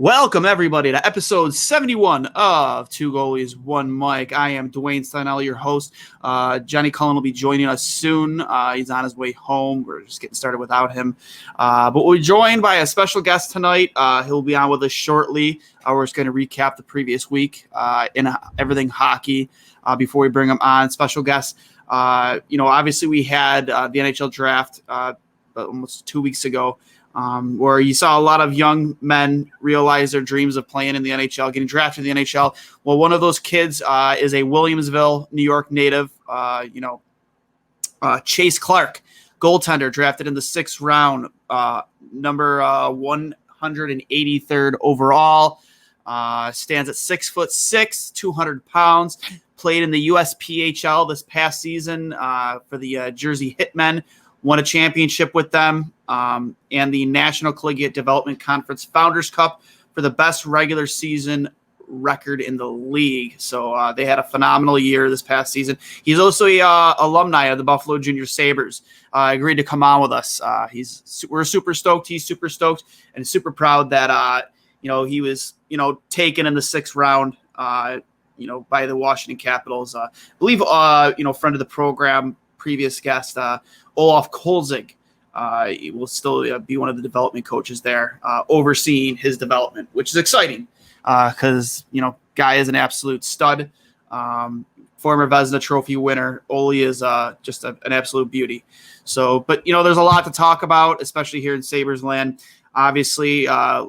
Welcome, everybody, to episode 71 of Two Goalies, One Mic. I am Duane, your host. Johnny Cullen will be joining us soon. He's on his way home. We're just getting started without him. But we're joined by a special guest tonight. He'll be on with us shortly. We're just going to recap the previous week in everything hockey before we bring him on. Special guest. Obviously we had the NHL draft almost 2 weeks ago. Where you saw a lot of young men realize their dreams of playing in the NHL, getting drafted in the NHL. Well, one of those kids is a Williamsville, New York native, Chase Clark, goaltender, drafted in the 6th round, number 183rd overall, stands at 6'6", 200 pounds, played in the USPHL this past season for the Jersey Hitmen, won a championship with them, and the National Collegiate Development Conference Founders Cup for the best regular season record in the league. So they had a phenomenal year this past season. He's also a alumni of the Buffalo Junior Sabres. Agreed to come on with us. We're super stoked. He's super stoked and super proud that he was taken in the 6th round. By the Washington Capitals. I believe friend of the program, previous guest, Olaf Kolzig, will still be one of the development coaches there, overseeing his development, which is exciting because, guy is an absolute stud. Former Vezina Trophy winner. Oli is just an absolute beauty. So, but, there's a lot to talk about, especially here in Sabres land. Obviously, I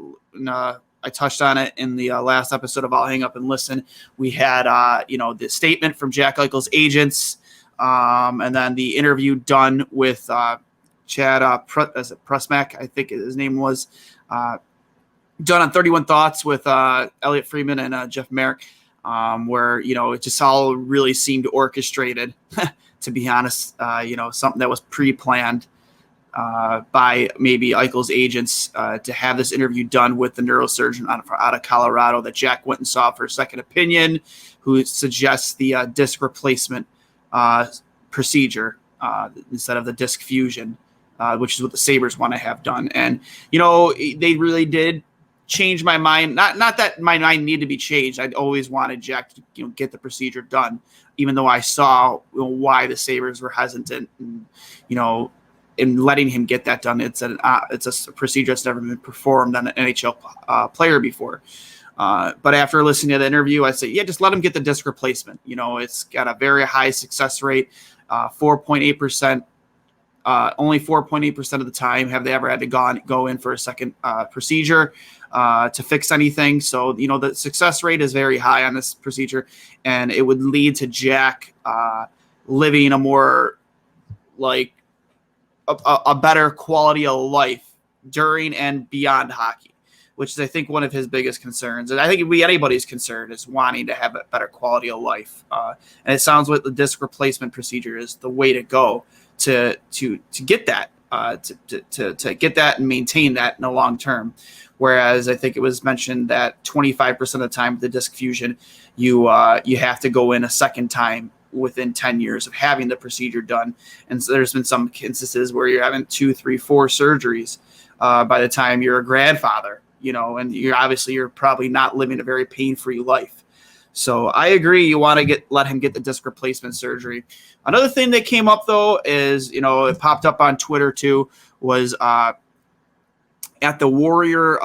touched on it in the last episode of I'll Hang Up and Listen. We had, the statement from Jack Eichel's agents, and then the interview done with Chad Pressmack, I think his name was, done on 31 Thoughts with Elliot Freeman and Jeff Merrick, where, it just all really seemed orchestrated, to be honest, something that was pre-planned by maybe Eichel's agents to have this interview done with the neurosurgeon out of Colorado that Jack went and saw for a second opinion, who suggests the disc replacement procedure instead of the disc fusion, which is what the Sabres want to have done. And, they really did change my mind. Not that my mind needed to be changed. I'd always wanted Jack to, get the procedure done, even though I saw why the Sabres were hesitant and, in letting him get that done. It's a procedure that's never been performed on an NHL player before. But after listening to the interview, I say, just let him get the disc replacement. It's got a very high success rate, 4.8%. Only 4.8% of the time have they ever had to go in for a second procedure to fix anything. So, the success rate is very high on this procedure, and it would lead to Jack living a more a better quality of life during and beyond hockey, which is, I think, one of his biggest concerns. And I think it'd be anybody's concern is wanting to have a better quality of life. And it sounds like the disc replacement procedure is the way to go to get that, to get that and maintain that in the long term. Whereas I think it was mentioned that 25% of the time with the disc fusion, you have to go in a second time within 10 years of having the procedure done. And so there's been some instances where you're having 2, 3, 4 surgeries by the time you're a grandfather, and you're probably not living a very pain-free life. So I agree. You want to let him get the disc replacement surgery. Another thing that came up though is, it popped up on Twitter too, was at the Warrior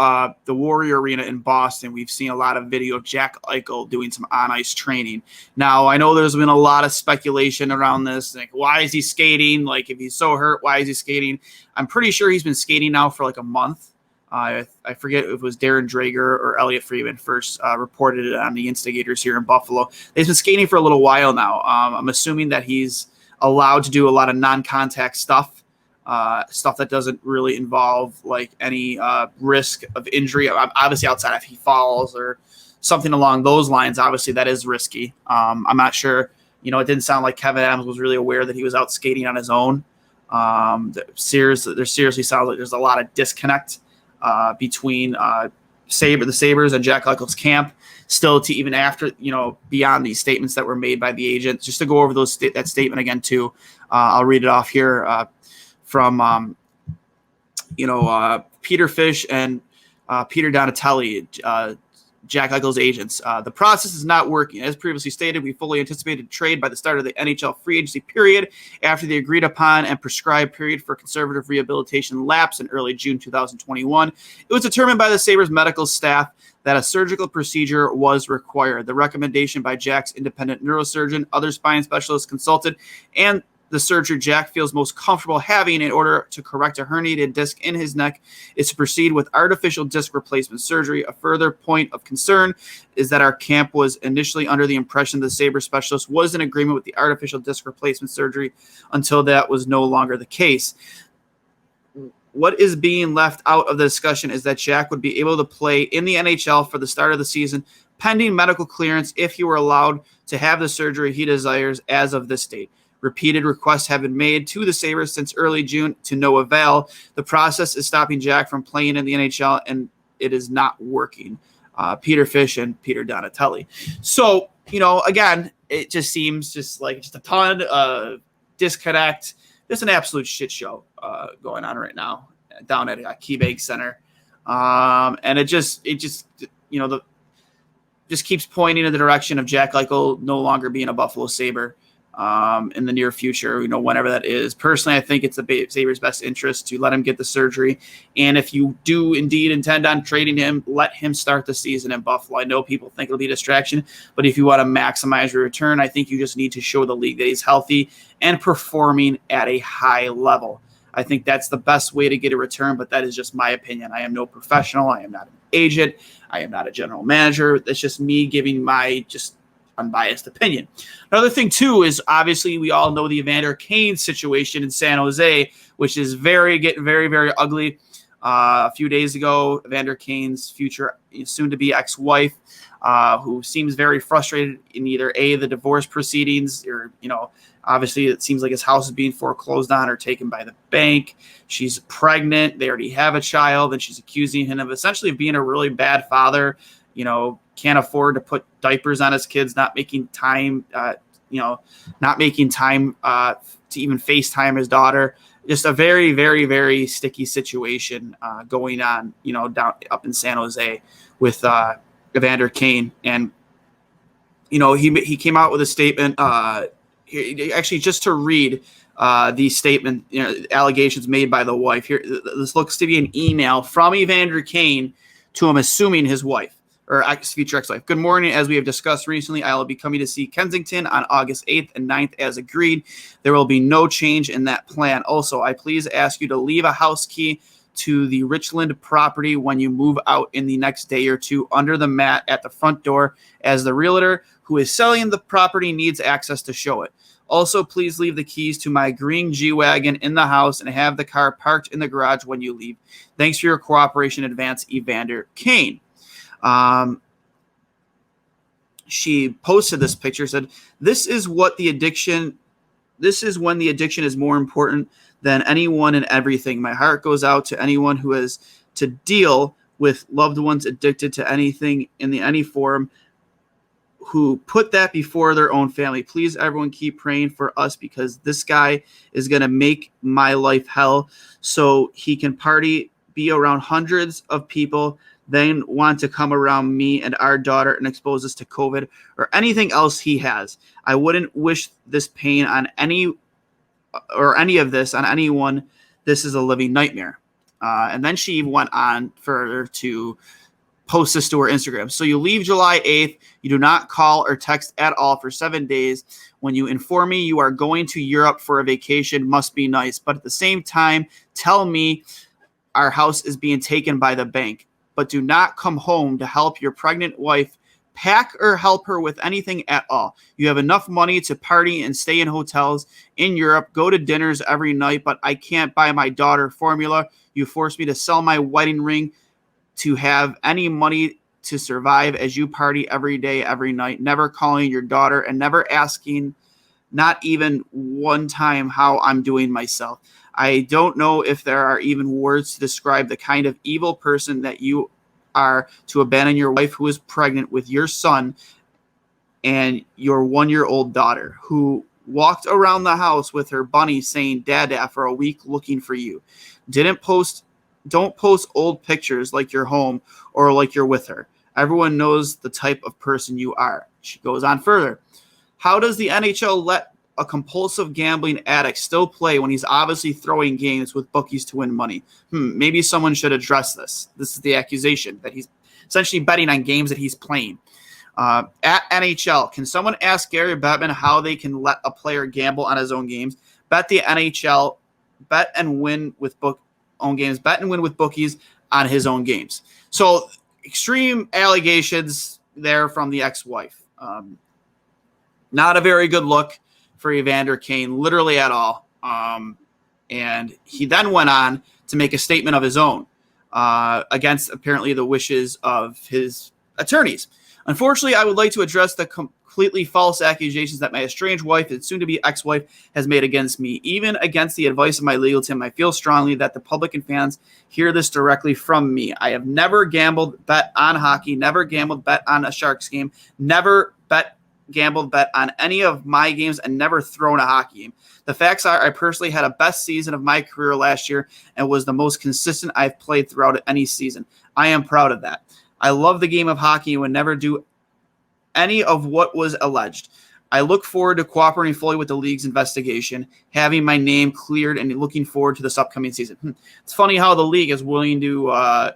Arena in Boston, we've seen a lot of video of Jack Eichel doing some on-ice training. Now, I know there's been a lot of speculation around this. Like, why is he skating? Like, if he's so hurt, why is he skating? I'm pretty sure he's been skating now for like a month. I forget if it was Darren Drager or Elliot Freeman first reported it on the Instigators here in Buffalo. They've been skating for a little while now. I'm assuming that he's allowed to do a lot of non-contact stuff that doesn't really involve like any risk of injury. Obviously, outside if he falls or something along those lines, obviously that is risky. I'm not sure. It didn't sound like Kevin Adams was really aware that he was out skating on his own. There seriously sounds like there's a lot of disconnect between the Sabres and Jack Eichel's camp. Still, to even after beyond these statements that were made by the agent, just to go over that statement again too. I'll read it off here from Peter Fish and Peter Donatelli, Jack Eichel's agents. The process is not working. As previously stated, we fully anticipated trade by the start of the NHL free agency period after the agreed upon and prescribed period for conservative rehabilitation lapsed in early June 2021. It was determined by the Sabres medical staff that a surgical procedure was required. The recommendation by Jack's independent neurosurgeon, other spine specialists consulted, and the surgery Jack feels most comfortable having in order to correct a herniated disc in his neck is to proceed with artificial disc replacement surgery. A further point of concern is that our camp was initially under the impression the Sabres specialist was in agreement with the artificial disc replacement surgery until that was no longer the case. What is being left out of the discussion is that Jack would be able to play in the NHL for the start of the season, pending medical clearance if he were allowed to have the surgery he desires as of this date. Repeated requests have been made to the Sabres since early June to no avail. The process is stopping Jack from playing in the NHL, and it is not working. Peter Fish and Peter Donatelli. So, again, it just seems just a ton of disconnect. Just an absolute shit show going on right now down at KeyBank Center. And it just keeps pointing in the direction of Jack Eichel no longer being a Buffalo Sabre. In the near future, whenever that is. Personally, I think it's the Sabres' best interest to let him get the surgery. And if you do indeed intend on trading him, let him start the season in Buffalo. I know people think it'll be a distraction, but if you want to maximize your return, I think you just need to show the league that he's healthy and performing at a high level. I think that's the best way to get a return, but that is just my opinion. I am no professional. I am not an agent. I am not a general manager. That's just me giving my unbiased opinion. Another thing too is obviously we all know the Evander Kane situation in San Jose, which is getting very, very ugly. A few days ago, Evander Kane's future soon-to-be ex-wife, who seems very frustrated in either the divorce proceedings or, obviously it seems like his house is being foreclosed on or taken by the bank. She's pregnant. They already have a child, and she's accusing him of essentially being a really bad father. Can't afford to put diapers on his kids, not making time, to even FaceTime his daughter. Just a very, very, very sticky situation going on, down up in San Jose with Evander Kane. And, he came out with a statement, actually just to read the statement, allegations made by the wife. Here, this looks to be an email from Evander Kane to, I'm assuming, his wife. Or future ex-wife. Good morning. As we have discussed recently, I will be coming to see Kensington on August 8th and 9th as agreed. There will be no change in that plan. Also, I please ask you to leave a house key to the Richland property when you move out in the next day or two under the mat at the front door, as the realtor who is selling the property needs access to show it. Also, please leave the keys to my green G-Wagon in the house and have the car parked in the garage when you leave. Thanks for your cooperation in advance, Evander Kane. She posted this picture, said, this is when the addiction is more important than anyone and everything. My heart goes out to anyone who has to deal with loved ones addicted to anything in any form, who put that before their own family. Please, everyone, keep praying for us, because this guy is going to make my life hell so he can party, be around hundreds of people, then want to come around me and our daughter and expose us to COVID or anything else he has. I wouldn't wish this pain on any of this on anyone. This is a living nightmare. And then she went on further to post this to her Instagram. So you leave July 8th. You do not call or text at all for 7 days. When you inform me you are going to Europe for a vacation, must be nice. But at the same time, tell me our house is being taken by the bank. But do not come home to help your pregnant wife pack or help her with anything at all. You have enough money to party and stay in hotels in Europe, go to dinners every night, but I can't buy my daughter formula. You force me to sell my wedding ring to have any money to survive as you party every day, every night, never calling your daughter and never asking, not even one time, how I'm doing myself. I don't know if there are even words to describe the kind of evil person that you are to abandon your wife who is pregnant with your son and your 1-year-old daughter, who walked around the house with her bunny saying "Dada" for a week looking for you. Didn't post Don't post old pictures like you're home or like you're with her. Everyone knows the type of person you are. She goes on further. How does the NHL let a compulsive gambling addict still play when he's obviously throwing games with bookies to win money? Maybe someone should address this. This is the accusation that he's essentially betting on games that he's playing. At NHL, can someone ask Gary Bettman how they can let a player gamble on his own games? Bet the NHL, bet and win with own games, bet and win with bookies on his own games. So extreme allegations there from the ex-wife. Not a very good look for Evander Kane, literally at all. And he then went on to make a statement of his own against apparently the wishes of his attorneys. Unfortunately, I would like to address the completely false accusations that my estranged wife and soon-to-be ex-wife has made against me. Even against the advice of my legal team, I feel strongly that the public and fans hear this directly from me. I have never gambled, bet on hockey, never gambled, bet on a Sharks game, never gambled, bet on any of my games, and never thrown a hockey game. The facts are I personally had a best season of my career last year and was the most consistent I've played throughout any season. I am proud of that. I love the game of hockey and would never do any of what was alleged. I look forward to cooperating fully with the league's investigation, having my name cleared, and looking forward to this upcoming season. It's funny how the league is willing to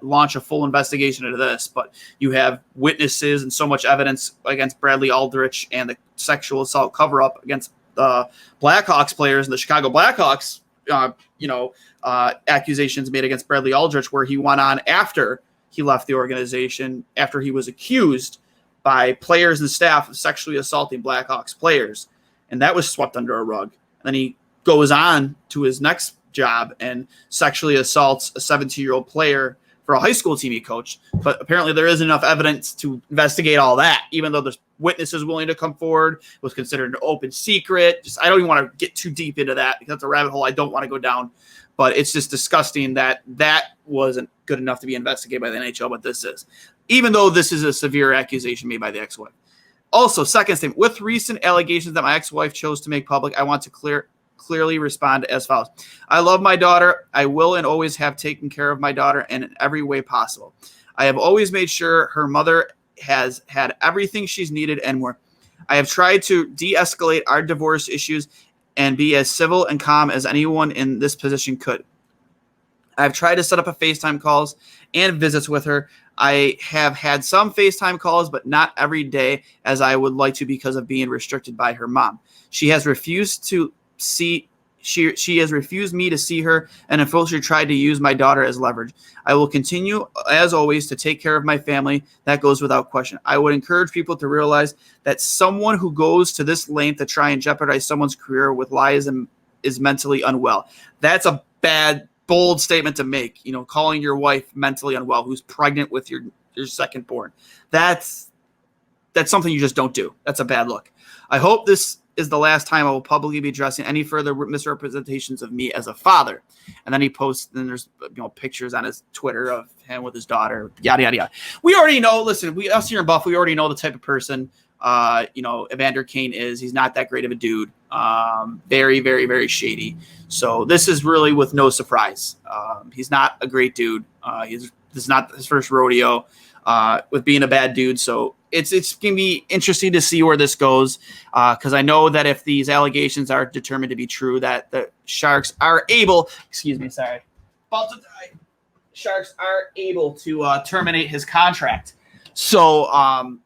launch a full investigation into this, but you have witnesses and so much evidence against Bradley Aldrich and the sexual assault cover-up against the Blackhawks players and the Chicago Blackhawks, accusations made against Bradley Aldrich, where he went on after he left the organization, after he was accused by players and staff of sexually assaulting Blackhawks players. And that was swept under a rug. And then he goes on to his next job and sexually assaults a 17-year-old player for a high school team he coached. But apparently there isn't enough evidence to investigate all that, even though there's witnesses willing to come forward. It was considered an open secret. I don't even want to get too deep into that because that's a rabbit hole I don't want to go down. But it's just disgusting that wasn't good enough to be investigated by the NHL, but this is. Even though this is a severe accusation made by the ex-wife. Also, second statement, with recent allegations that my ex-wife chose to make public, I want to clearly respond as follows. I love my daughter. I will and always have taken care of my daughter in every way possible. I have always made sure her mother has had everything she's needed and more. I have tried to de-escalate our divorce issues and be as civil and calm as anyone in this position could. I've tried to set up a FaceTime calls and visits with her. I have had some FaceTime calls, but not every day as I would like to because of being restricted by her mom. She has refused to see. She has refused me to see her and unfortunately tried to use my daughter as leverage. I will continue, as always, to take care of my family. That goes without question. I would encourage people to realize that someone who goes to this length to try and jeopardize someone's career with lies and is mentally unwell. That's a bold statement to make, calling your wife mentally unwell who's pregnant with your second born. That's something you just don't do. That's a bad look. I hope this is the last time I will publicly be addressing any further misrepresentations of me as a father. And then he posts, and there's pictures on his Twitter of him with his daughter, yada, yada, yada. We already know, listen, us here in Buff, we already know the type of person, Evander Kane is. He's not that great of a dude. Very, very, very shady. So this is really with no surprise. He's not a great dude. This is not his first rodeo with being a bad dude. So it's going to be interesting to see where this goes because I know that if these allegations are determined to be true, that the Sharks are able, about to die. Sharks are able to terminate his contract. So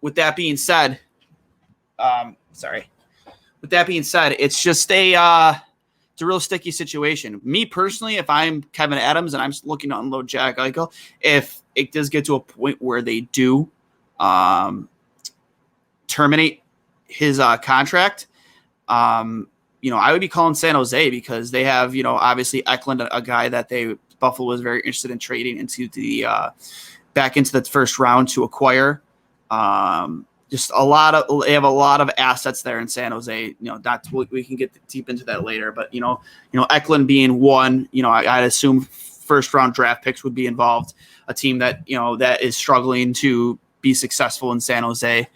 with that being said, it's just it's a real sticky situation. Me personally, if I'm Kevin Adams and I'm looking to unload Jack Eichel, if it does get to a point where they do terminate his contract, I would be calling San Jose because they have, obviously Eklund, a guy that Buffalo was very interested in trading into back into the first round to acquire. They have a lot of assets there in San Jose. We can get deep into that later, but Eklund being one, I'd assume first round draft picks would be involved. A team that that is struggling to be successful in San Jose.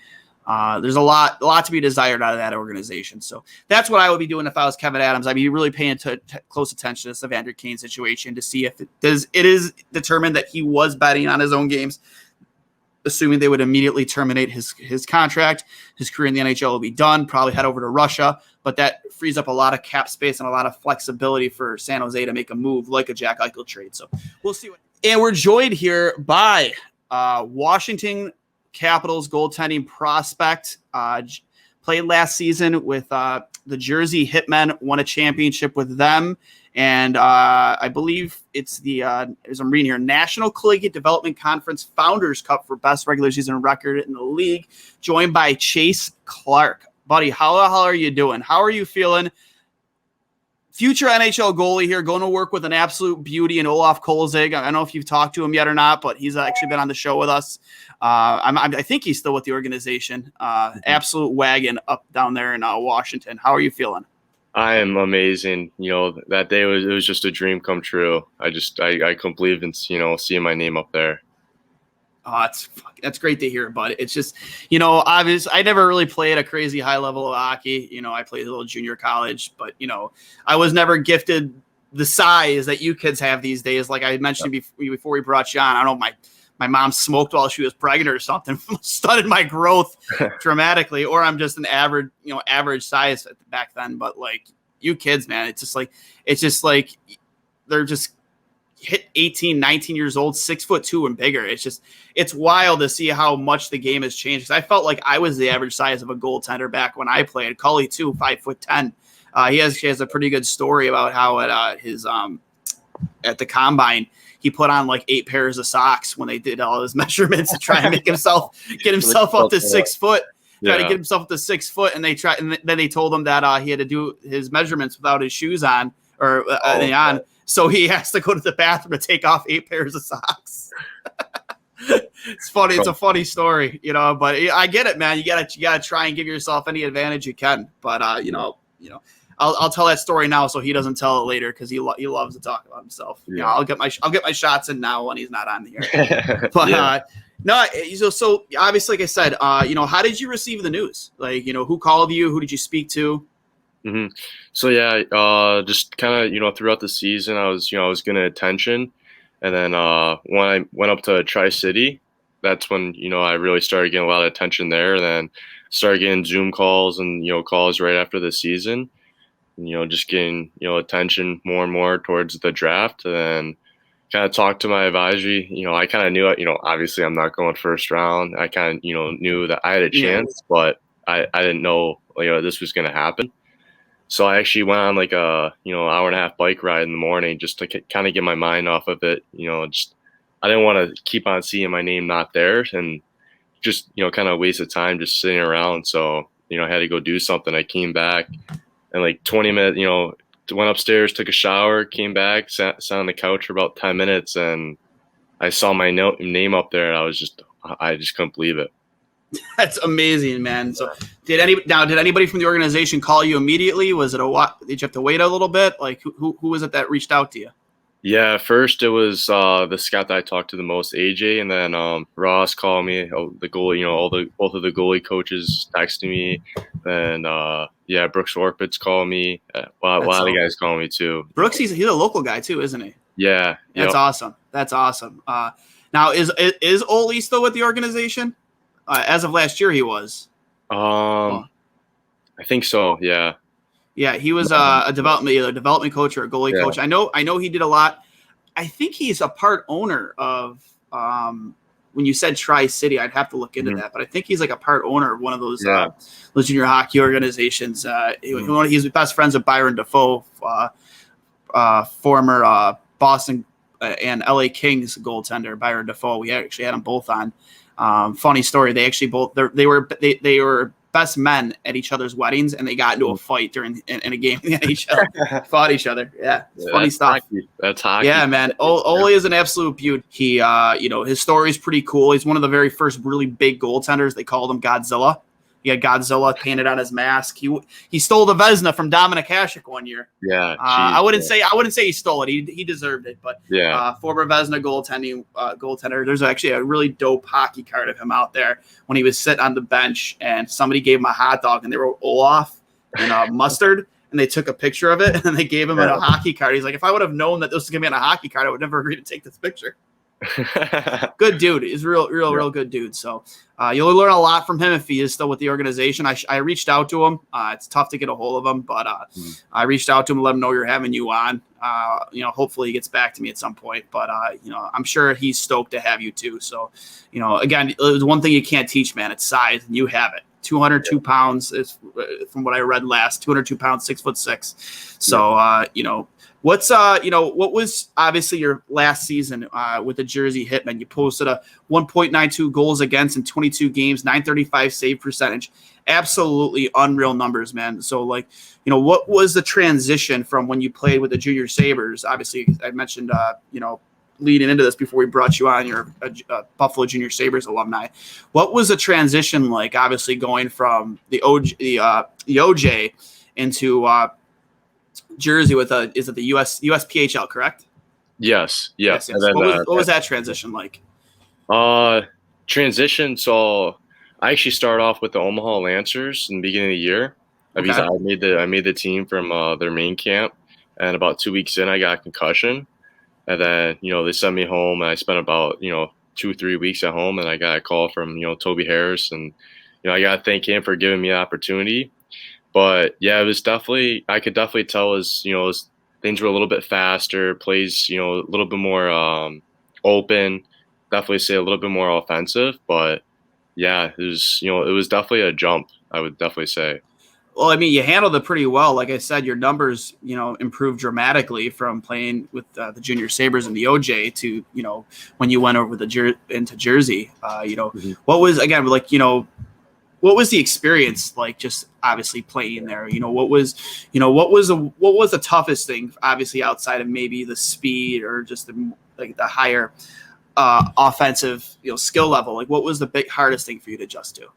There's a lot to be desired out of that organization. So that's what I would be doing if I was Kevin Adams. I'd be really paying close attention to this Evander Kane situation to see if it is determined that he was betting on his own games, assuming they would immediately terminate his contract. His career in the NHL will be done, probably head over to Russia, but that frees up a lot of cap space and a lot of flexibility for San Jose to make a move like a Jack Eichel trade. So we'll see. And we're joined here by Washington Capitals goaltending prospect, played last season with the Jersey Hitmen, won a championship with them. And I believe it's as I'm reading here, National Collegiate Development Conference Founders Cup for best regular season record in the league, joined by Chase Clark. Buddy, how the hell are you doing? How are you feeling? Future NHL goalie here, going to work with an absolute beauty in Olaf Kolzig. I don't know if you've talked to him yet or not, but he's actually been on the show with us. I think he's still with the organization. Absolute wagon up down there in Washington. How are you feeling? I am amazing. That day it was just a dream come true. I couldn't believe in seeing my name up there. Oh, that's great to hear, bud. It's just, obviously I never really played a crazy high level of hockey. I played a little junior college, but I was never gifted the size that you kids have these days. Like I mentioned before we brought you on, I don't know, my mom smoked while she was pregnant or something, stunted my growth dramatically, or I'm just an average size back then. But like you kids, man, it's just like they're just hit 18, 19 years old, 6'2" and bigger. It's wild to see how much the game has changed. 'Cause I felt like I was the average size of a goaltender back when I played. Cully too, 5'10". He has a pretty good story about how at at the combine, he put on like 8 pairs of socks when they did all his measurements to try and get himself up to 6 foot. Try to get himself up to 6 foot, and then they told him that he had to do his measurements without his shoes on on. So he has to go to the bathroom to take off 8 pairs of socks. It's funny. It's a funny story, but I get it, man. You gotta try and give yourself any advantage you can. But I'll tell that story now so he doesn't tell it later because he loves to talk about himself. Yeah. I'll get my shots in now when he's not on the air. But so obviously, like I said, how did you receive the news? Like, who called you? Who did you speak to? Mm-hmm. So just kind of throughout the season, I was getting attention, and then when I went up to Tri-City, that's when I really started getting a lot of attention there. And then started getting Zoom calls and calls right after the season. Just getting, attention more and more towards the draft, and then kind of talked to my advisory. I kind of knew it, obviously I'm not going first round. I kind of, knew that I had a chance, but I didn't know, this was going to happen. So I actually went on like a, hour and a half bike ride in the morning just to kind of get my mind off of it. I didn't want to keep on seeing my name not there and just, kind of waste of time just sitting around. So, I had to go do something. I came back. And like 20 minutes, went upstairs, took a shower, came back, sat on the couch for about 10 minutes, and I saw my name up there, and I just couldn't believe it. That's amazing, man. So did anybody from the organization call you immediately? Was it did you have to wait a little bit? Like who was it that reached out to you? Yeah, first it was the scout that I talked to the most, AJ, and then Ross called me. The goalie, both of the goalie coaches texted me, and Brooks Orpitz called me. A lot of guys call me too. Brooks, he's a local guy too, isn't he? Yeah, that's awesome. That's awesome. Now is Ole still with the organization? As of last year, he was. I think so. Yeah. Yeah, he was a development coach or a goalie coach. I know he did a lot. I think he's a part owner of when you said Tri-City, I'd have to look into that, but I think he's like a part owner of one of those junior hockey organizations. He's best friends with Byron Dafoe, former Boston and LA Kings goaltender Byron Dafoe. We actually had them both on. Funny story. They actually they were best men at each other's weddings, and they got into a fight in a game in the NHL. Fought each other. Yeah, it's funny stuff. That's hockey. Yeah, man. Ole is an absolute beauty. He, his story is pretty cool. He's one of the very first really big goaltenders. They called him Godzilla. He had Godzilla painted on his mask. He stole the Vezina from Dominik Hasek one year. Yeah, I wouldn't say he stole it. He deserved it, but yeah. Former Vezina goaltender. There's actually a really dope hockey card of him out there when he was sitting on the bench and somebody gave him a hot dog and they wrote Olaf and mustard and they took a picture of it and then they gave him a hockey card. He's like, if I would have known that this was gonna be on a hockey card, I would never agree to take this picture. Good dude. He's real good dude. So you'll learn a lot from him if he is still with the organization. I reached out to him. It's tough to get a hold of him, but I reached out to him to let him know you're having you on. Hopefully he gets back to me at some point, but I'm sure he's stoked to have you too. So, again, there's one thing you can't teach, man. It's size, and you have it. 202 pounds is from what I read last. 202 pounds, 6'6". So, what was obviously your last season with the Jersey Hitmen? You posted a 1.92 goals against in 22 games, 935 save percentage. Absolutely unreal numbers, man. So, what was the transition from when you played with the Junior Sabres? Obviously, I mentioned, leading into this before we brought you on, you're a Buffalo Junior Sabres alumni. What was the transition like, obviously, going from the OJ into Jersey with is it the USPHL, correct? Yes. Yes. And then, what was that transition like? Transition. So I actually started off with the Omaha Lancers in the beginning of the year because I made the team from their main camp, and about 2 weeks in, I got a concussion, and then they sent me home, and I spent about 2-3 weeks at home, and I got a call from Toby Harris, and I got to thank him for giving me an opportunity. But yeah, it was I could definitely tell things were a little bit faster, plays, a little bit more open, definitely say a little bit more offensive. But yeah, it was definitely a jump, I would definitely say. Well, I mean, you handled it pretty well. Like I said, your numbers, improved dramatically from playing with the Junior Sabres and the OJ to, when you went over into Jersey. What was, again, what was the experience like? Just obviously playing there. What was the toughest thing? Obviously, outside of maybe the speed or just the higher offensive skill level. Like, what was the hardest thing for you to adjust to?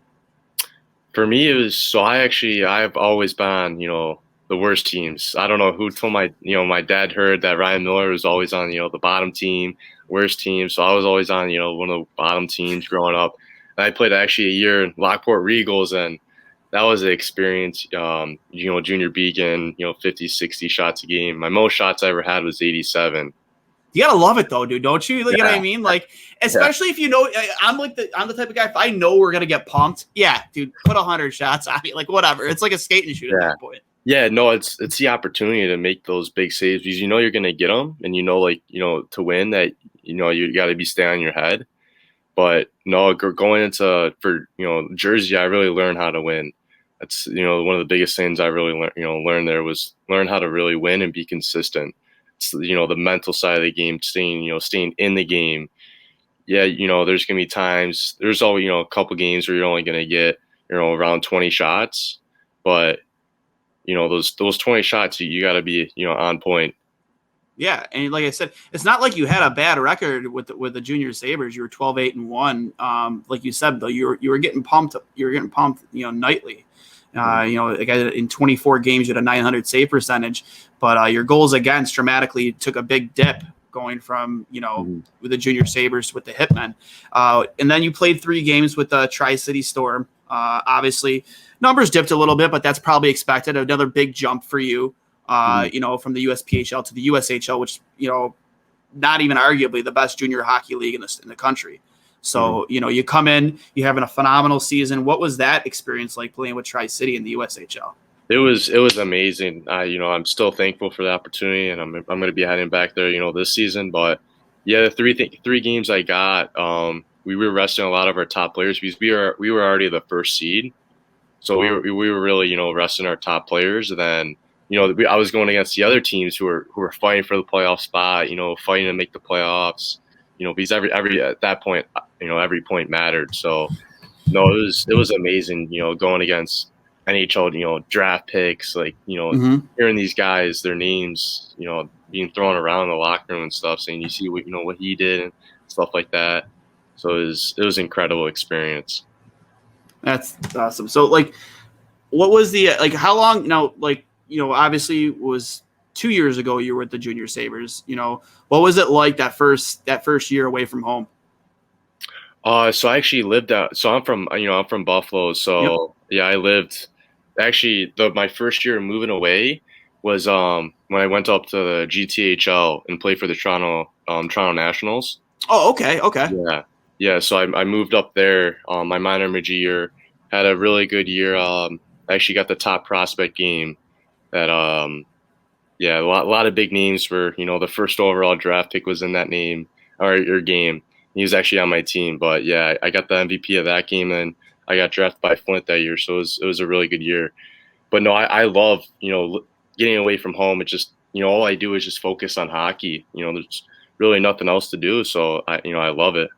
For me, it was I've always been on the worst teams. I don't know who told my dad heard that Ryan Miller was always on the bottom team, worst team. So I was always on one of the bottom teams growing up. I played actually a year in Lockport Regals, and that was an experience. Junior Beacon, 50, 60 shots a game. My most shots I ever had was 87. You gotta love it though, dude, don't you? You know what I mean? Like, especially if I'm the type of guy. If I know we're gonna get pumped, yeah, dude, put 100 shots on me, like whatever. It's like a skating shoot at that point. Yeah, no, it's the opportunity to make those big saves because you're gonna get them, and to win that you got to be staying on your head. But no, going into Jersey, I really learned how to win. That's one of the biggest things I really learned there was learn how to really win and be consistent. It's the mental side of the game, staying in the game. Yeah, there's gonna be times. There's always a couple games where you're only gonna get around 20 shots, but those 20 shots you got to be on point. Yeah, and like I said, it's not like you had a bad record with the Junior Sabres. You were 12-8-1. Like you said, though, you were getting pumped. You were getting pumped, nightly. In 24 games, you had a 900 save percentage, but your goals against dramatically took a big dip going from with the Junior Sabres with the Hitmen, and then you played 3 games with the Tri-City Storm. Obviously, numbers dipped a little bit, but that's probably expected. Another big jump for you. From the USPHL to the USHL, which, not even arguably the best junior hockey league in the country. So, you come in, you're having a phenomenal season. What was that experience like playing with Tri-City in the USHL? It was amazing. I'm still thankful for the opportunity, and I'm going to be heading back there, this season. But yeah, the three games I got, we were resting a lot of our top players because we were already the first seed. So we were really, resting our top players. And then, I was going against the other teams who were fighting for the playoff spot, fighting to make the playoffs, because every at that point, every point mattered. So no, it was amazing, going against NHL, draft picks, like, hearing these guys, their names, being thrown around in the locker room and stuff, saying you see what he did and stuff like that. So it was an incredible experience. That's awesome. So like, what was the like? How long? Obviously it was 2 years ago you were with the Junior Sabres. What was it like that first year away from home? So I actually lived out. So I'm from Buffalo. Yep. So yeah, I lived. Actually, my first year moving away was when I went up to the GTHL and played for the Toronto Nationals. Oh, okay, okay. Yeah, yeah. So I moved up there. My minor mid year had a really good year. I actually got the top prospect game. That Yeah, a lot of big names for the first overall draft pick was in that name or game. He was actually on my team, but yeah, I got the MVP of that game, and I got drafted by Flint that year, so it was a really good year. But no, I love getting away from home. It's just all I do is just focus on hockey. There's really nothing else to do, so I love it.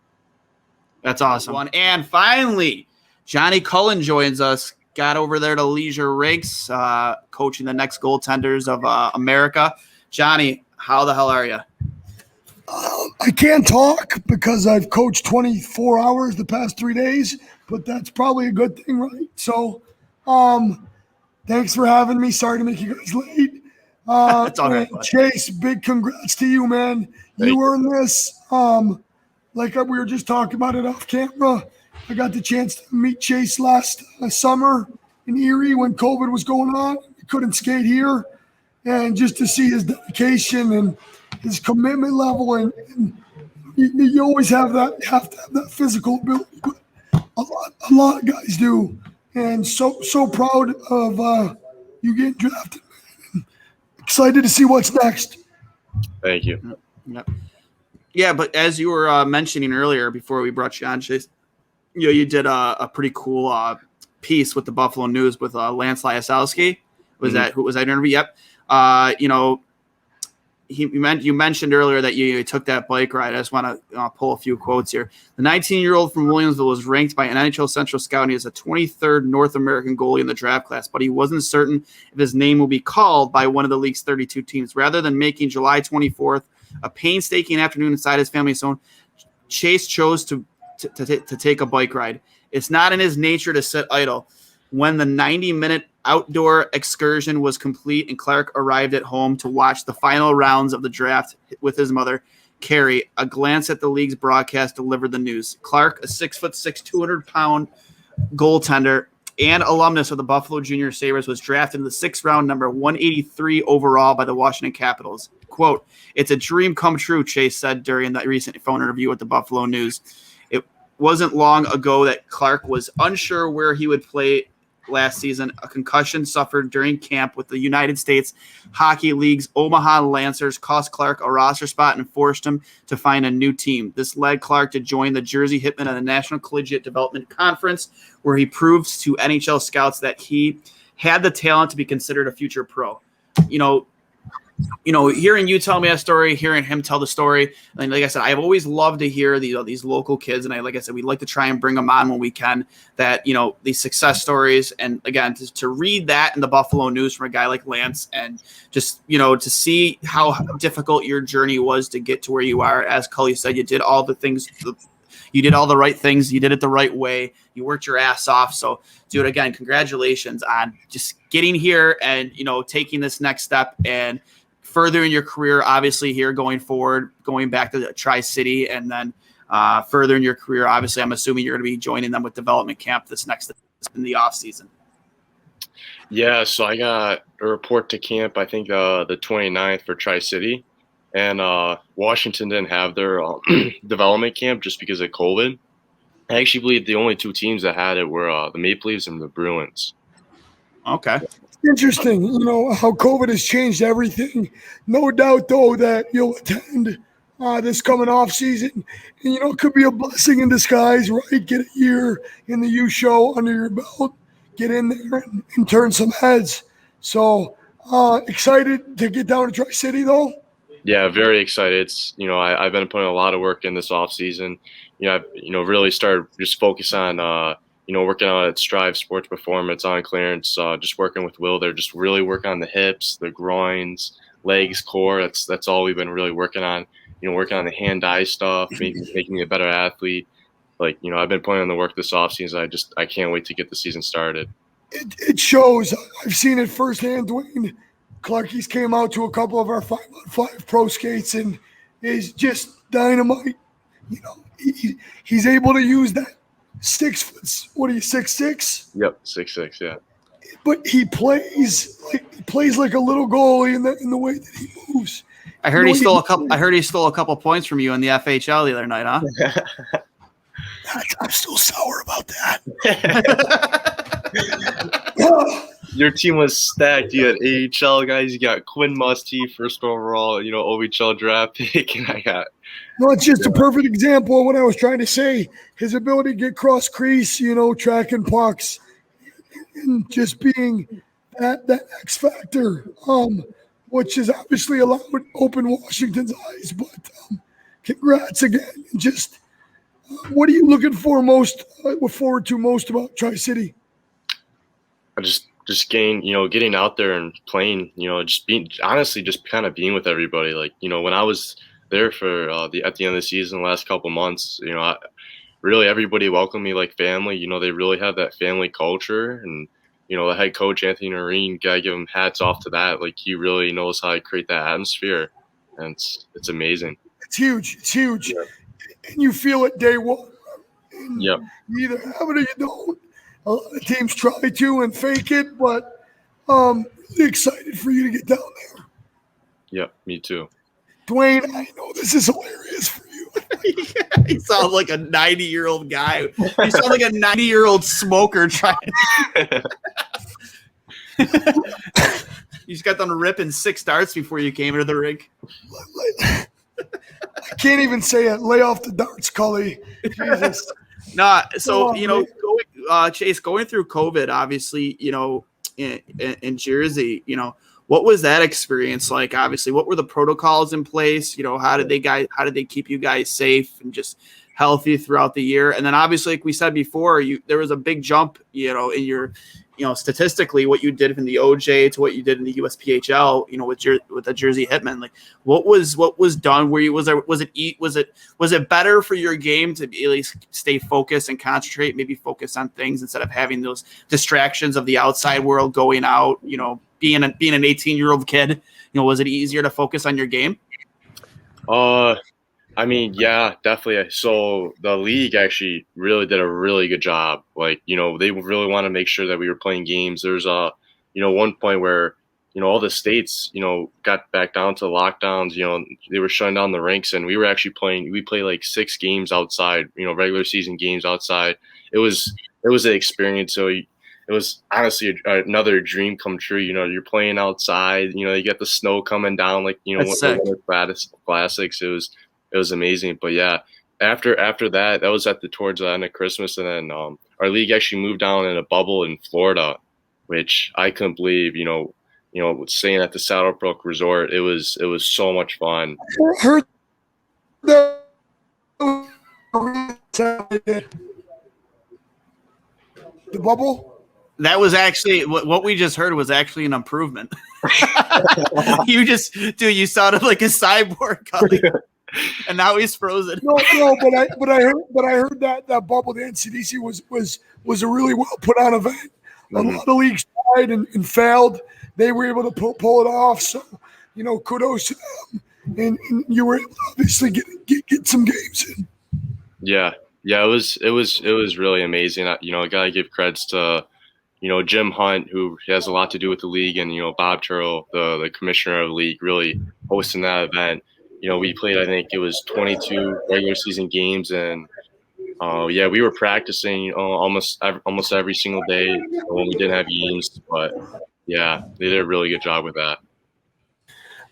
That's awesome. And finally, Johnny Cullen joins us. Got over there to Leisure Rinks, coaching the next goaltenders of America. Johnny, how the hell are you? I can't talk because I've coached 24 hours the past 3 days, but that's probably a good thing, right? So, thanks for having me. Sorry to make you guys late. That's all right. Chase, big congrats to you, man. You earned this. Like we were just talking about it off camera. I got the chance to meet Chase last summer in Erie when COVID was going on. He couldn't skate here. And just to see his dedication and his commitment level, and you always have to have that physical ability, but a lot of guys do. And so proud of you getting drafted. Excited to see what's next. Thank you. Yep. Yeah, but as you were mentioning earlier, before we brought you on, Chase, you did a pretty cool piece with the Buffalo News with Lance Lyasowski. Was that who was that interview? Yep. You mentioned earlier that you took that bike ride. I just want to pull a few quotes here. The 19-year-old from Williamsville was ranked by NHL Central Scouting as the 23rd North American goalie in the draft class, but he wasn't certain if his name will be called by one of the league's 32 teams. Rather than making July 24th a painstaking afternoon inside his family's home, Chase chose to take a bike ride. It's not in his nature to sit idle. When the 90-minute outdoor excursion was complete and Clark arrived at home to watch the final rounds of the draft with his mother, Carrie, a glance at the league's broadcast delivered the news. Clark, a 6'6", 200-pound goaltender and alumnus of the Buffalo Junior Sabres, was drafted in the 6th round, number 183 overall by the Washington Capitals. Quote, "It's a dream come true," Chase said during that recent phone interview with the Buffalo News. It wasn't long ago that Clark was unsure where he would play last season. A concussion suffered during camp with the United States Hockey League's Omaha Lancers cost Clark a roster spot and forced him to find a new team. This led Clark to join the Jersey Hitmen at the National Collegiate Development Conference, where he proved to NHL scouts that he had the talent to be considered a future pro. Hearing you tell me a story, hearing him tell the story, and like I said, I've always loved to hear these local kids, and like I said, we like to try and bring them on when we can. That these success stories, and again, to read that in the Buffalo News from a guy like Lance, and just to see how difficult your journey was to get to where you are. As Cully said, you did all the things. You did all the right things. You did it the right way. You worked your ass off. So, dude, again, congratulations on just getting here and taking this next step and furthering your career, obviously, here going forward, going back to the Tri-City, and then furthering your career. Obviously, I'm assuming you're going to be joining them with development camp this next in the off season. Yeah, so I got a report to camp, I think the 29th for Tri-City, and Washington didn't have their development camp just because of COVID. I actually believe the only two teams that had it were the Maple Leafs and the Bruins. Okay. Interesting, how COVID has changed everything. No doubt, though, that you'll attend this coming off season. And, it could be a blessing in disguise, right? Get a year in the U show under your belt, get in there and turn some heads. So excited to get down to Tri-City, though. Yeah, very excited. It's I've been putting a lot of work in this off season. I've really started just focus on working on at Strive Sports Performance on clearance, just working with Will. They're just really working on the hips, the groins, legs, core. That's all we've been really working on. Working on the hand-eye stuff, making me a better athlete. like, I've been putting in the work this offseason. I can't wait to get the season started. It shows. I've seen it firsthand. Duane Clarkie's came out to a couple of our 5-on-5 pro skates and is just dynamite. He's able to use that 6 foot. What are you, 6'6"? Yep, 6'6", yeah. But he plays like a little goalie in the way that he moves. I heard he stole a couple. I heard he stole a couple points from you in the FHL the other night, huh? I'm still sour about that. Your team was stacked. You had AHL guys. You got Quinn Musty, first overall, OHL draft pick, and I got. No, it's just a perfect example of what I was trying to say. His ability to get cross crease, tracking pucks, and just being that X factor, which is obviously allowed open Washington's eyes. But congrats again. Just what are you looking for most? Look forward to most about Tri-City? I just getting out there and playing. Just kind of being with everybody. Like, when I was there for at the end of the season, the last couple months, really everybody welcomed me like family. They really have that family culture, and the head coach Anthony Noreen, gotta give him hats off to that. Like, he really knows how to create that atmosphere, and it's amazing. It's huge. Yeah. And you feel it day one. Yep. You either have it or you don't. A lot of teams try to and fake it, but really excited for you to get down there. Yep, me too. Duane, I know this is hilarious for you. He sounds like a 90-year-old guy. He sounds like a 90-year-old smoker trying. You just got done ripping 6 darts before you came into the rink. I can't even say it. Lay off the darts, Cully. Jesus. Nah, so Chase, going through COVID, obviously, in Jersey, what was that experience like? Obviously, what were the protocols in place? How did they keep you guys safe and just healthy throughout the year? And then obviously, like we said before, there was a big jump, in your, statistically what you did from the OJ to what you did in the USPHL, with the Jersey Hitmen. Like, what was done? Was it better for your game to at least stay focused and concentrate, maybe focus on things instead of having those distractions of the outside world going out, being an 18-year-old kid, was it easier to focus on your game? I mean, yeah, definitely. So the league actually really did a really good job. Like, they really want to make sure that we were playing games. There's one point where, all the states, got back down to lockdowns, they were shutting down the rinks, and we were actually we played like 6 games outside, regular season games outside. It was an experience. So it was honestly another dream come true. You're playing outside, you get the snow coming down, like, Winter Classics. It was amazing. But yeah, after that was towards the end of Christmas, and then our league actually moved down in a bubble in Florida, which I couldn't believe. Staying at the Saddlebrook Resort, it was so much fun. Heard the bubble? That was actually what we just heard was actually an improvement. You sounded like a cyborg, Cully. And now he's frozen. No, but I heard that bubble, the NCDC was a really well put on event. A lot of leagues tried and failed. They were able to pull it off. So, kudos to them. And you were able to obviously get some games in. Yeah, it was really amazing. I gotta give credits to Jim Hunt, who has a lot to do with the league, and Bob Turrell, the commissioner of the league, really hosting that event. We played, I think it was 22 regular season games, and we were practicing almost every single day when we didn't have games. But yeah, they did a really good job with that.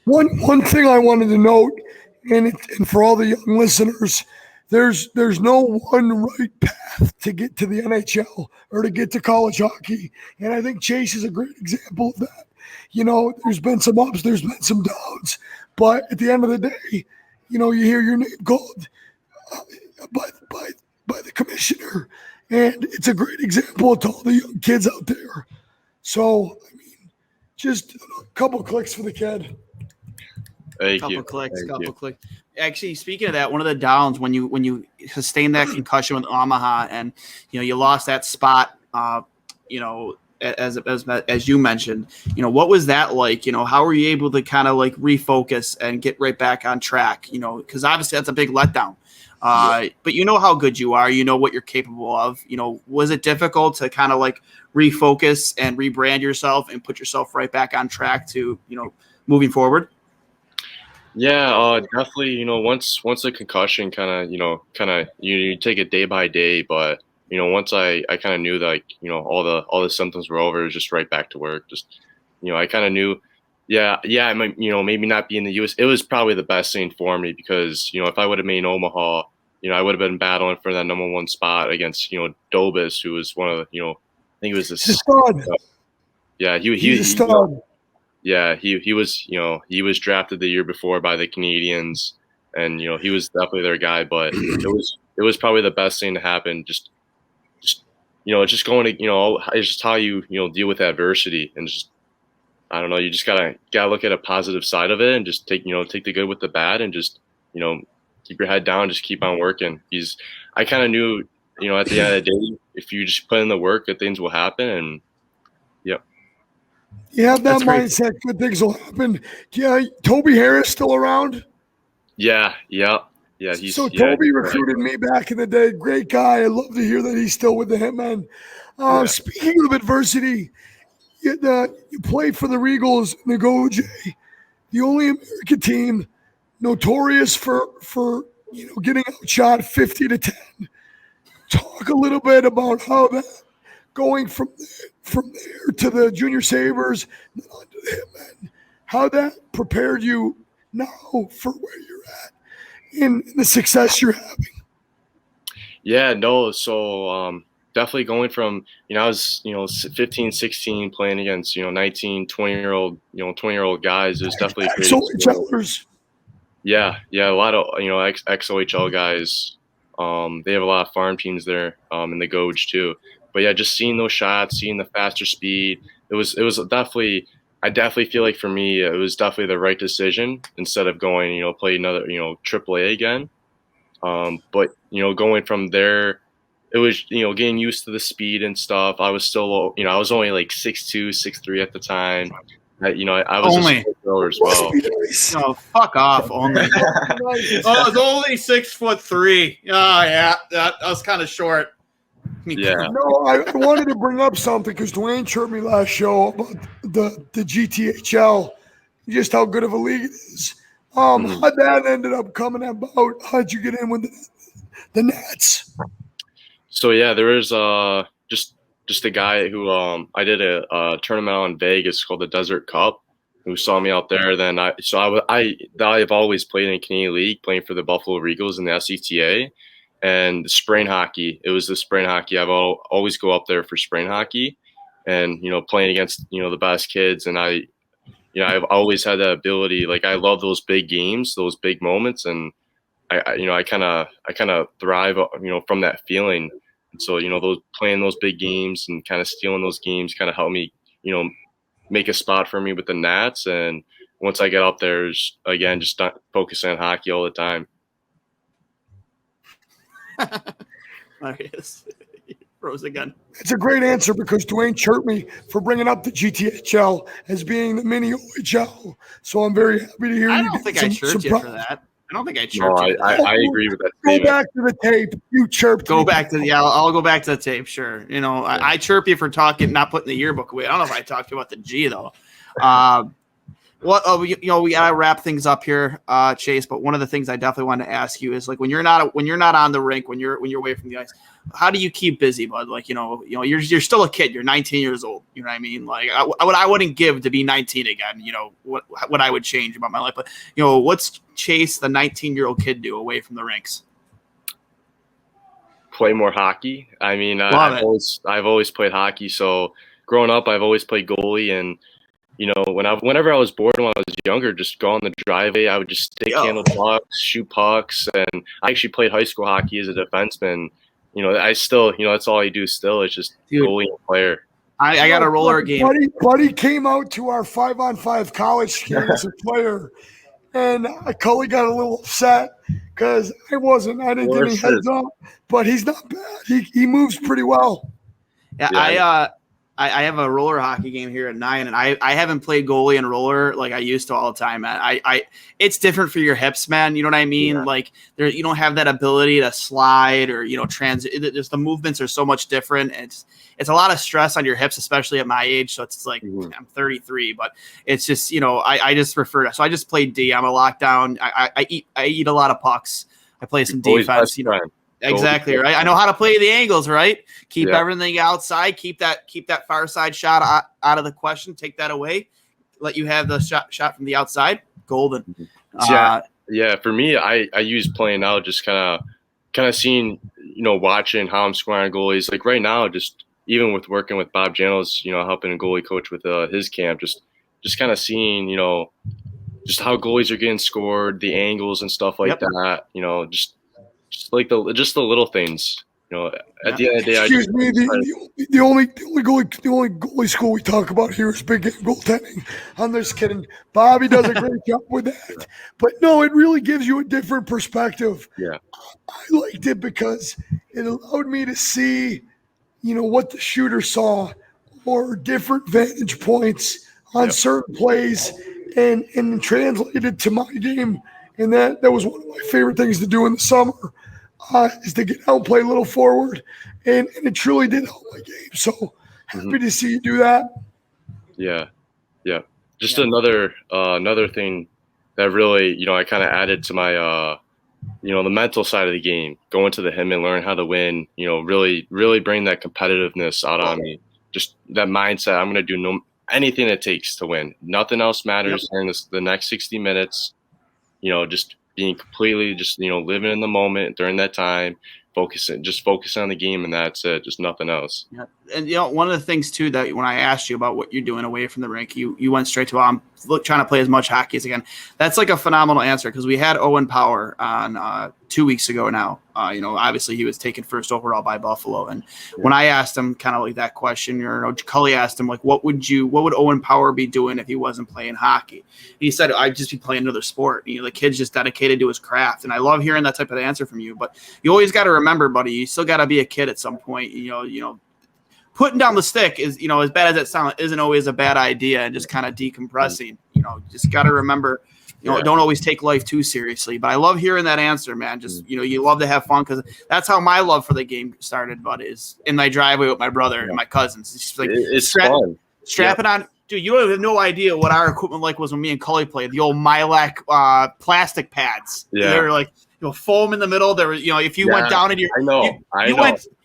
One thing I wanted to note, and for all the young listeners, there's no one right path to get to the NHL or to get to college hockey, and I think Chase is a great example of that. There's been some ups, there's been some downs. But at the end of the day, you hear your name called by the commissioner, and it's a great example to all the young kids out there. So, I mean, just a couple clicks for the kid. Thank Clicks. you. Actually, speaking of that, one of the downs when you sustained that concussion with Omaha, and you lost that spot, as you mentioned, what was that like? How were you able to kind of like refocus and get right back on track? Because obviously that's a big letdown. But you know how good you are. You know what you're capable of. Was it difficult to kind of like refocus and rebrand yourself and put yourself right back on track to moving forward? Yeah, definitely. Once the concussion kind of you take it day by day, but once I kind of knew that, like, all the symptoms were over, it was just right back to work. Just I kind of knew, I might, maybe not be in the U.S. It was probably the best thing for me because if I would have made Omaha, I would have been battling for that number one spot against Dobis, who was one of the I think he was a stud. Yeah, he's a stud. Yeah, he was he was drafted the year before by the Canadians, and he was definitely their guy. But it was probably the best thing to happen. Just just going to it's just how you deal with adversity, and just I don't know, you just gotta look at a positive side of it and just take the good with the bad, and just keep your head down, just keep on working. I kind of knew at the end of the day, if you just put in the work, that things will happen, and yep. You have that mindset, good things will happen. Yeah, Toby Harris still around? Yeah. Toby recruited me back in the day. Great guy. I love to hear that he's still with the Hitmen. Speaking of adversity, you played for the Regals in the GOJ, the only American team notorious for getting outshot 50-10. Talk a little bit about how that going from there to the Junior Sabres, then on to the Hitmen, how that prepared you now for where you're at in the success you're having. Yeah, no, so definitely going from I was 15, 16 playing against 19, 20-year-old 20-year-old guys. It was definitely great. OHLers. Yeah, a lot of ex-OHL guys. They have a lot of farm teams there in the Goj too. But yeah, just seeing those shots, seeing the faster speed, it was definitely. I definitely feel like for me, it was definitely the right decision instead of going play another AAA again. But going from there, it was getting used to the speed and stuff. I was still I was only like 6'2", 6'3" at the time. I was only a thrower as well. No, fuck off. Only. I was only 6'3". Oh yeah, that was kind of short. Yeah. No, I wanted to bring up something because Duane chirped me last show about the GTHL, just how good of a league it is. How'd that ended up coming about? How'd you get in with the Nats? So yeah, there was just a guy who I did a tournament out in Vegas called the Desert Cup, who saw me out there. Then I've always played in Canadian League, playing for the Buffalo Regals in the SCTA. And spring hockey, it was the spring hockey. I've always go up there for spring hockey, and playing against the best kids. And I've always had that ability. Like, I love those big games, those big moments, and I kind of thrive from that feeling. And so those playing those big games and kind of stealing those games kind of helped me make a spot for me with the Nats. And once I get up there, again, just focusing on hockey all the time. There he is. He froze again. It's a great answer because Duane chirped me for bringing up the GTHL as being the mini OHL. So I'm very happy to hear I you. don't think I chirped you for that. I don't think I chirped you. I agree with that. Go back to the tape. You chirped. I'll go back to the tape. Sure. I chirp you for talking, not putting the yearbook away. I don't know if I talked about the G though. We gotta wrap things up here, Chase. But one of the things I definitely want to ask you is, like, when you're not on the rink, when you're away from the ice, how do you keep busy, bud? Like, you're still a kid. You're 19 years old. You know what I mean? Like, I wouldn't give to be 19 again. What I would change about my life. But what's Chase, the 19-year-old kid, do away from the rinks? Play more hockey. I mean, I've always played hockey. So growing up, I've always played goalie, and whenever I was bored when I was younger, just go on the driveway. I would just stick handle pucks, shoot pucks, and I actually played high school hockey as a defenseman. I still, that's all I do still. It's just goalie and player. I got a roller game. Buddy came out to our 5-on-5 college game as a player. and Cully got a little upset because I didn't get any heads up, but he's not bad. He moves pretty well. Yeah, I have a roller hockey game here at 9, and I haven't played goalie and roller like I used to all the time, man. It's different for your hips, man. You know what I mean? Yeah. Like you don't have that ability to slide or just the movements are so much different. It's a lot of stress on your hips, especially at my age. So it's like I'm 33, but it's just I just refer to. So I just played D. I'm a lockdown. I eat a lot of pucks. I play some defense. Exactly right. I know how to play the angles, right? Keep everything outside. Keep that far side shot out of the question. Take that away. Let you have the shot from the outside. Golden. For me, I use playing out, just kind of seeing, watching how I'm scoring goalies. Like right now, just even with working with Bob Janos, helping a goalie coach with his camp, just kind of seeing, just how goalies are getting scored, the angles and stuff like that. Just the little things, At the end of the day, the only goalie school we talk about here is big game goaltending. I'm just kidding. Bobby does a great job with that, but no, it really gives you a different perspective. Yeah, I liked it because it allowed me to see, what the shooter saw or different vantage points on certain plays, and translated to my game. And that was one of my favorite things to do in the summer, is to get out and play a little forward. And it truly did help my game. So happy to see you do that. Yeah. Just another thing that really, I kind of added to my, the mental side of the game, going to the Hitman, learn how to win, really, really bring that competitiveness out on me. Just that mindset. I'm going to do anything it takes to win. Nothing else matters during the next 60 minutes. Just being completely living in the moment during that time, focusing on the game, and that's it, just nothing else. Yeah. And one of the things too, that when I asked you about what you're doing away from the rink, you went straight to I'm trying to play as much hockey as again. That's like a phenomenal answer, because we had Owen Power on 2 weeks ago now. Obviously he was taken first overall by Buffalo, and when I asked him kind of like that question, Cully asked him like, what would Owen Power be doing if he wasn't playing hockey? And he said, I'd just be playing another sport. The kid's just dedicated to his craft, and I love hearing that type of answer from you. But you always got to remember, buddy, you still got to be a kid at some point. Putting down the stick is, as bad as it sounds, isn't always a bad idea, and just kind of decompressing. Just got to remember, don't always take life too seriously. But I love hearing that answer, man. Just, you love to have fun, because that's how my love for the game started, bud, is in my driveway with my brother and my cousins. It's just like it's fun. Strapping on. Dude, you have no idea what our equipment was when me and Cully played. The old Milac plastic pads. Yeah. They were like, foam in the middle. There was, if you went down in your,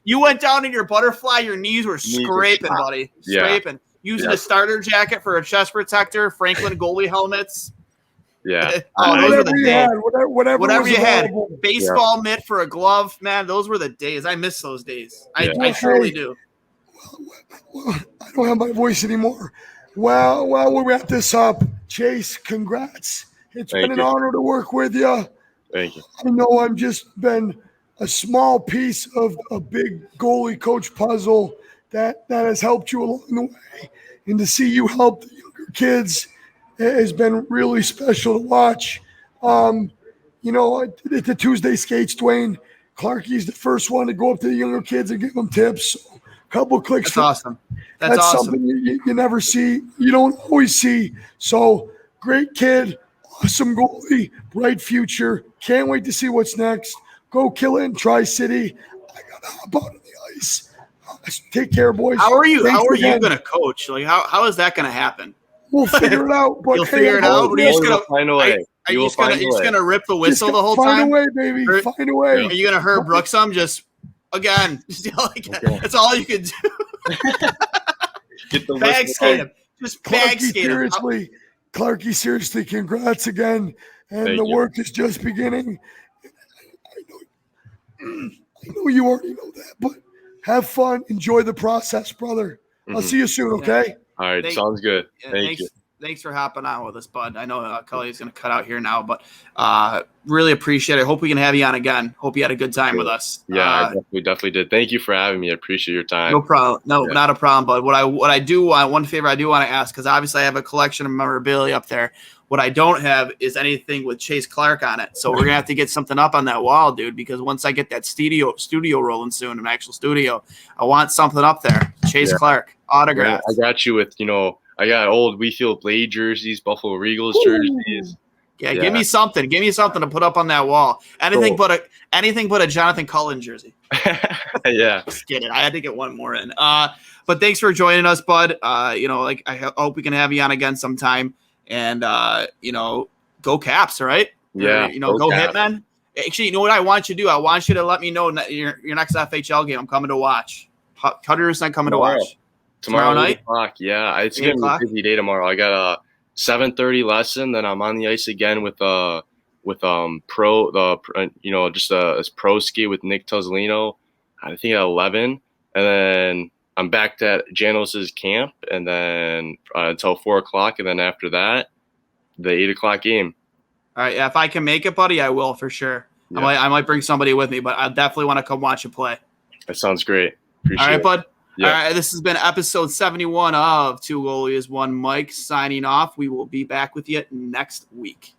you went down in your butterfly, your knees were scraping, buddy. Scraping. Using a starter jacket for a chest protector, Franklin goalie helmets. Yeah. Those were the days. Whatever you had. Baseball mitt for a glove, man. Those were the days. I miss those days. I surely do. Well, I don't have my voice anymore. Well, we'll wrap this up. Chase, congrats. It's been an honor to work with you. Thank you. I know I've just been a small piece of a big goalie coach puzzle that has helped you along the way. And to see you help the younger kids has been really special to watch. At the Tuesday skates, Duane, Clarkie's the first one to go up to the younger kids and give them tips. So a couple of clicks. That's awesome. That's awesome. Something you never see. You don't always see. So great kid, awesome goalie, bright future. Can't wait to see what's next. Go kill it in Tri-City. I got to hop out on the ice. Take care, boys. How are you going to coach? Like, how is that going to happen? We'll figure it out. But you'll figure it out. Are you just going to find a way? Are you just going to rip the whistle the whole time? Find a way, baby. Find a way. Are you going to Herb Brooks them? Just again. That's all you can do. Get the bag skate him. Just bag skate him. Clarkie, seriously, congrats again. And the work is just beginning. I know you already know that, but have fun. Enjoy the process, brother. I'll see you soon, okay? All right. Sounds good. Thank you. thanks for hopping on with us, bud. I know Cully is going to cut out here now, but really appreciate it. Hope we can have you on again. Hope you had a good time with us. Yeah, I definitely did. Thank you for having me. I appreciate your time. No problem. No, not a problem. But what I do want, one favor I do want to ask, because obviously I have a collection of memorabilia up there. What I don't have is anything with Chase Clark on it. So we're gonna have to get something up on that wall, dude. Because once I get that studio rolling soon, an actual studio, I want something up there. Chase Clark autograph. Yeah, I got you with I got old Wheatfield Blade jerseys, Buffalo Regals jerseys. Yeah, give me something. Give me something to put up on that wall. Anything but a Jonathan Cullen jersey. Yeah. Just kidding. I had to get one more in. But thanks for joining us, bud. I hope we can have you on again sometime. And go Caps, all right? Yeah. Go Hitmen. Actually, you know what I want you to do? I want you to let me know your next FHL game. I'm coming to watch. 100% coming to watch. Tomorrow night? Yeah, it's gonna be a busy day tomorrow. I got a 7:30 lesson, then I'm on the ice again with pro ski with Nick Tuzolino. I think at 11, and then I'm back at Janos's camp, and then until 4:00, and then after that, the 8:00 game. All right, if I can make it, buddy, I will for sure. Yeah. I might bring somebody with me, but I definitely want to come watch you play. That sounds great. Appreciate All right, it. bud. Yeah. All right, this has been episode 71 of Two Goalies, One Mike signing off. We will be back with you next week.